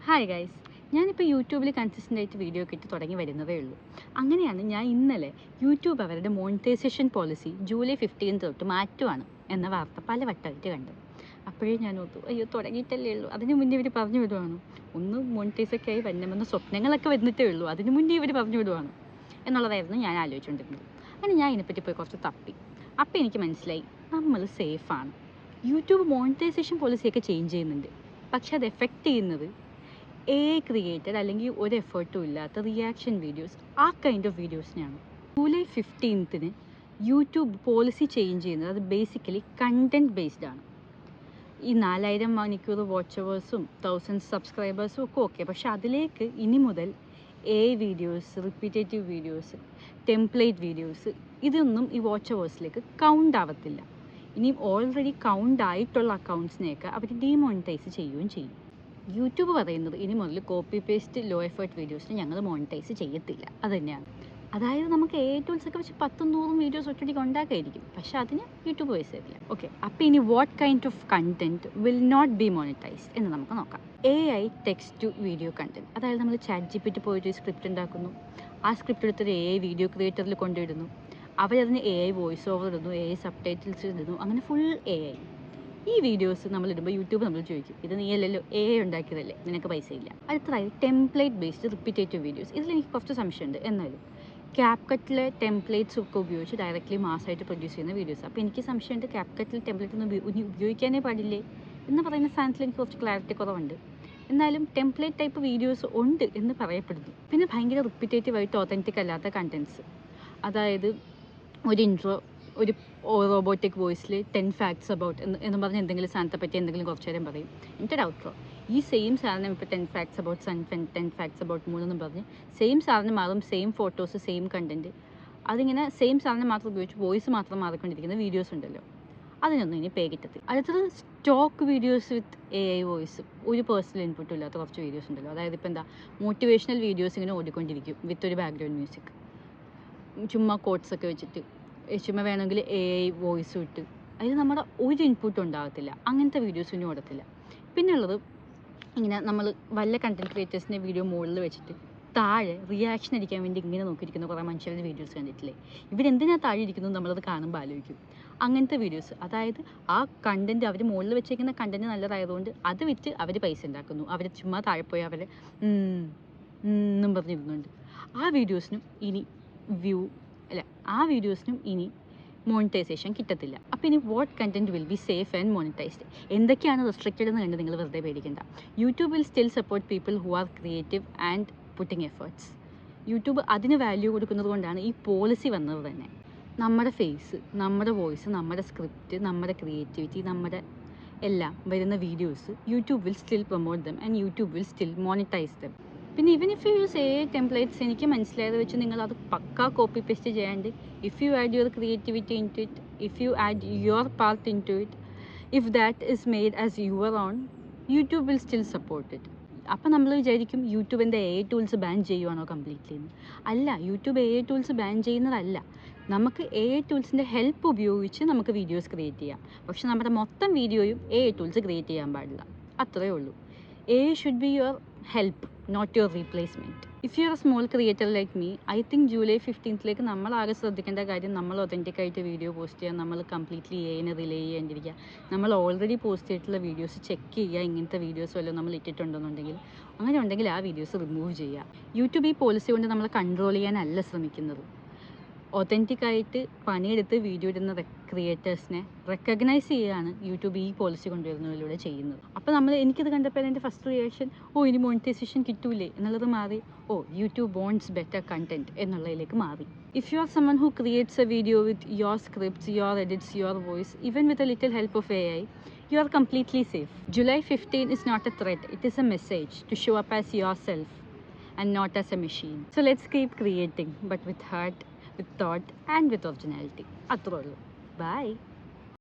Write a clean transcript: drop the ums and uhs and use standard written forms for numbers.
Hi guys, ഞാനിപ്പോൾ യൂട്യൂബിൽ consistent ആയിട്ട് വീഡിയോ ഒക്കെ ഇട്ട് തുടങ്ങി വരുന്നതേ ഉള്ളൂ. അങ്ങനെയാണ് ഞാൻ ഇന്നലെ യൂട്യൂബ് അവരുടെ മോണിറ്റൈസേഷൻ പോളിസി ജൂലൈ 15 തൊട്ട് മാറ്റുവാണ് എന്ന വാർത്ത പല വട്ടമായിട്ട് കണ്ടത്. അപ്പോഴേ ഞാൻ ഓർത്തു, അയ്യോ തുടങ്ങിയിട്ടല്ലേ ഉള്ളൂ, അതിന് മുന്നേ ഇവർ പറഞ്ഞു വിടുവാണ്. ഒന്ന് മോണിറ്റൈസൊക്കെ ആയി വന്നമെന്ന സ്വപ്നങ്ങളൊക്കെ വന്നിട്ടേ ഉള്ളൂ, അതിന് മുന്നേ ഇവർ പറഞ്ഞു വിടുവാണ് എന്നുള്ളതായിരുന്നു ഞാൻ ആലോചിച്ചുകൊണ്ടിരുന്നത്. അങ്ങനെ ഞാൻ ഇതിനെപ്പറ്റി പോയി കുറച്ച് തപ്പി. അപ്പോൾ എനിക്ക് മനസ്സിലായി, നമ്മൾ സേഫാണ്. യൂട്യൂബ് മോണിറ്റൈസേഷൻ പോളിസിയൊക്കെ ചേഞ്ച് ചെയ്യുന്നുണ്ട്, പക്ഷെ അത് എഫക്റ്റ് ചെയ്യുന്നത് ക്രിയേറ്റഡ് അല്ലെങ്കിൽ ഒരു എഫേർട്ടും ഇല്ലാത്ത റിയാക്ഷൻ വീഡിയോസ്, ആ കൈൻഡ് ഓഫ് വീഡിയോസിനെയാണ്. ജൂലൈ 15 യൂട്യൂബ് പോളിസി ചേഞ്ച് ചെയ്യുന്നത് അത് ബേസിക്കലി കണ്ടൻറ് ബേസ്ഡ് ആണ്. ഈ 4000 മണിക്കൂർ വാച്ച് അവേഴ്സും 1000 സബ്സ്ക്രൈബേഴ്സും ഒക്കെ ഓക്കെ, പക്ഷെ അതിലേക്ക് ഇനി മുതൽ videos, repetitive videos, template videos, ഇതൊന്നും ഈ വാച്ച് അവേഴ്സിലേക്ക് കൗണ്ട് ആവത്തില്ല. ഇനിയും ഓൾറെഡി കൗണ്ട് ആയിട്ടുള്ള അക്കൗണ്ട്സിനെയൊക്കെ അവർ ഡീമോണിറ്റൈസ് ചെയ്യുകയും ചെയ്യും. യൂട്യൂബ് പറയുന്നത് ഇനി മുതൽ കോപ്പി പേസ്റ്റ് ലോ എഫേർട്ട് വീഡിയോസിന് ഞങ്ങൾ മോണിറ്റൈസ് ചെയ്യത്തില്ല, അത് തന്നെയാണ്. അതായത് നമുക്ക് ടൂൾസൊക്കെ വെച്ച് 10-100 വീഡിയോസ് ഒറ്റയ്ക്ക് ഉണ്ടാക്കായിരിക്കും, പക്ഷെ അതിന് യൂട്യൂബ് പൈസ തരില്ല. ഓക്കെ, അപ്പോൾ ഇനി what kind of content will not be monetise എന്ന് നമുക്ക് നോക്കാം. ടെക്സ്റ്റ് ടു വീഡിയോ കണ്ടന്റ്, അതായത് നമ്മൾ ChatGPT പോയിട്ട് സ്ക്രിപ്റ്റ് ഉണ്ടാക്കുന്നു, ആ സ്ക്രിപ്റ്റ് എടുത്തൊരു വീഡിയോ ക്രിയേറ്ററിൽ കൊണ്ടുവിടുന്നു, അവരതിന് വോയിസ് ഓവർ ഇടുന്നു, സബ് ടൈറ്റിൽസ് ഇടുന്നു, അങ്ങനെ ഫുൾ ഈ വീഡിയോസ് നമ്മളിടുമ്പോൾ യൂട്യൂബ് നമ്മൾ ചോദിക്കും, ഇത് നീ അല്ലല്ലോ ഉണ്ടാക്കിയതല്ലേ, നിനക്ക് പൈസ ഇല്ല. അടുത്തതായി ടെംപ്ലേറ്റ് ബേസ്ഡ് റിപ്പീറ്റേറ്റീവ് വീഡിയോസ്. ഇതിലെനിക്ക് കുറച്ച് സംശയമുണ്ട്. എന്നാലും ക്യാപ്കട്ടിലെ ടെംപ്ലേറ്റ്സ് ഒക്കെ ഉപയോഗിച്ച് ഡയറക്റ്റ്ലി മാസ്സായിട്ട് പ്രൊഡ്യൂസ് ചെയ്യുന്ന വീഡിയോസ്. അപ്പോൾ എനിക്ക് സംശയമുണ്ട്, ക്യാപ്കട്ടിൽ ടെംപ്ലേറ്റ് ഒന്നും ഉപയോഗിക്കാനേ പാടില്ലേ എന്ന് പറയുന്ന സാധനത്തിൽ എനിക്ക് കുറച്ച് ക്ലാരിറ്റി കുറവുണ്ട്. എന്നാലും ടെംപ്ലേറ്റ് ടൈപ്പ് വീഡിയോസ് ഉണ്ട് എന്ന് പറയപ്പെടുന്നു. പിന്നെ ഭയങ്കര റിപ്പീറ്റേറ്റീവായിട്ട് ഓതൻറ്റിക് അല്ലാത്ത കണ്ടൻസ്, അതായത് ഒരു ഇൻട്രോ, ഒരു റോബോട്ടിക് വോയിസിൽ 10 ഫാക്ട്സ് അബൌട്ട് എന്ന് പറഞ്ഞ് എന്തെങ്കിലും സാധനത്തെ പറ്റി എന്തെങ്കിലും കുറച്ച് നേരം പറയും, എന്നിട്ടൊരു ഔട്ട്രോ. ഈ സെയിം സാധനം ഇപ്പോൾ 10 facts about sun, 10 facts about moon എന്നും പറഞ്ഞ് സെയിം സാധനം മാറും, സെയിം ഫോട്ടോസ്, സെയിം കണ്ടൻറ്റ്, അതിങ്ങനെ സെയിം സാധനം മാത്രം ഉപയോഗിച്ച് വോയിസ് മാത്രം മാറിക്കൊണ്ടിരിക്കുന്ന വീഡിയോസ് ഉണ്ടല്ലോ, അതിനൊന്നും ഇനി പേ കിട്ടത്തില്ല. അടുത്തത് സ്റ്റോക്ക് വീഡിയോസ് വിത്ത് വോയിസ്, ഒരു പേഴ്സണൽ ഇൻപുട്ടും ഇല്ലാത്ത കുറച്ച് വീഡിയോസ് ഉണ്ടല്ലോ. അതായത് ഇപ്പോൾ എന്താ, മോട്ടിവേഷണൽ വീഡിയോസ് ഇങ്ങനെ ഓടിക്കൊണ്ടിരിക്കും വിത്ത് ഒരു ബാക്ക്ഗ്രൗണ്ട് മ്യൂസിക്, ചുമ്മാ കോട്ട്സ് ഒക്കെ വെച്ചിട്ട്, ചുമ്മാ വേണമെങ്കിൽ വോയിസ് ഇട്ട്, അതിൽ നമ്മുടെ ഒരു ഇൻപുട്ടും ഉണ്ടാകത്തില്ല. അങ്ങനത്തെ വീഡിയോസൊന്നും ഓടത്തില്ല. പിന്നെ ഉള്ളത്, ഇങ്ങനെ നമ്മൾ വല്ല കണ്ടൻറ് ക്രിയേറ്റേഴ്സിൻ്റെ വീഡിയോ മുകളിൽ വെച്ചിട്ട് താഴെ റിയാക്ഷൻ അടിക്കാൻ വേണ്ടി ഇങ്ങനെ നോക്കിയിരിക്കുന്ന കുറേ മനുഷ്യരുടെ വീഡിയോസ് കണ്ടിട്ടില്ലേ? ഇവരെന്തിനാ താഴെ ഇരിക്കുന്നത് നമ്മളത് കാണുമ്പോൾ ആലോചിക്കും. അങ്ങനത്തെ വീഡിയോസ്, അതായത് ആ കണ്ടൻറ്റ് അവർ മുകളിൽ വെച്ചേക്കുന്ന കണ്ടൻറ്റ് നല്ലതായതുകൊണ്ട് അത് വിറ്റ് അവർ പൈസ ഉണ്ടാക്കുന്നു. അവർ ചുമ്മാ താഴെ പോയി അവരെ എന്നും പറഞ്ഞിരുന്നുണ്ട്. ആ വീഡിയോസിനും ഇനി ഇനി മോണിറ്റൈസേഷൻ കിട്ടത്തില്ല. അപ്പോൾ ഇനി what content will be safe and monetised, എന്തൊക്കെയാണ് റെസ്ട്രിക്റ്റഡ് എന്ന് കണ്ട് നിങ്ങൾ വെറുതെ പേടിക്കേണ്ട. YouTube will still support people who are creative and putting efforts. YouTube അതിന് വാല്യൂ കൊടുക്കുന്നത് കൊണ്ടാണ് ഈ പോളിസി വന്നത് തന്നെ. നമ്മുടെ ഫേസ്, നമ്മുടെ വോയിസ്, നമ്മുടെ സ്ക്രിപ്റ്റ്, നമ്മുടെ ക്രിയേറ്റിവിറ്റി, നമ്മുടെ എല്ലാം വരുന്ന videos YouTube will still promote them and YouTube will still monetize them. പിന്നെ even if you use templates, എനിക്ക് മനസ്സിലായത് വെച്ച് നിങ്ങൾ അത് പക്കാ കോപ്പി പേസ്റ്റ് ചെയ്യാണ്ട്, if you add your creativity into it, if you add your part into it, if that is made as your own, YouTube will still support it. അപ്പം നമ്മൾ വിചാരിക്കും യൂട്യൂബിൻ്റെ ടൂൾസ് ബാൻ ചെയ്യുവാണോ കംപ്ലീറ്റ്ലി എന്ന്. അല്ല, YouTube tools ban ചെയ്യുന്നതല്ല. നമുക്ക് ടൂൾസിൻ്റെ help ഉപയോഗിച്ച് നമുക്ക് വീഡിയോസ് ക്രിയേറ്റ് ചെയ്യാം, പക്ഷെ നമ്മുടെ മൊത്തം വീഡിയോയും ടൂൾസ് ക്രിയേറ്റ് ചെയ്യാൻ പാടില്ല, അത്രയേ ഉള്ളൂ. Should be your help, not your replacement. If you are a small creator like me, I think July 15 നമ്മൾ ആകെ ശ്രദ്ധിക്കേണ്ട കാര്യം, നമ്മൾ ഒതൻറ്റിക്കായിട്ട് വീഡിയോ പോസ്റ്റ് ചെയ്യുക, നമ്മൾ കംപ്ലീറ്റ്ലി റിലേ ചെയ്യാണ്ടിരിക്കുക, നമ്മൾ ഓൾറെഡി പോസ്റ്റ് ചെയ്തിട്ടുള്ള വീഡിയോസ് ചെക്ക് ചെയ്യുക, ഇങ്ങനത്തെ വീഡിയോസ് വല്ലതും നമ്മൾ ഇട്ടിട്ടുണ്ടെന്നുണ്ടെങ്കിൽ, അങ്ങനെ ഉണ്ടെങ്കിൽ ആ വീഡിയോസ് റിമൂവ് ചെയ്യുക. യൂട്യൂബ് ഈ പോളിസി കൊണ്ട് നമ്മൾ കൺട്രോൾ ചെയ്യാനല്ല ശ്രമിക്കുന്നത്, ഒതൻറ്റിക്കായിട്ട് പണിയെടുത്ത് വീഡിയോ ഇടുന്ന ക്രിയേറ്റേഴ്സിനെ റെക്കഗ്നൈസ് ചെയ്യുകയാണ് യൂട്യൂബ് ഈ പോളിസി കൊണ്ടുവരുന്നതിലൂടെ ചെയ്യുന്നത്. അപ്പോൾ എനിക്കിത് കണ്ടപ്പോൾ എൻ്റെ ഫസ്റ്റ് റിയാക്ഷൻ, ഇനി മോണിറ്റൈസേഷൻ കിട്ടൂലേ എന്നുള്ളത് മാറി, യൂട്യൂബ് വോണ്ട്സ് ബെറ്റർ കണ്ടന്റ് എന്നുള്ളതിലേക്ക് മാറി. If you R someone who creates A video with your scripts, your edits, your voice, even with a little help of you are completely safe. July 15 is not a threat, it is a message to show up as yourself and not as a machine. So let's keep creating, but with heart, with thought and with originality. Atrollo. Bye.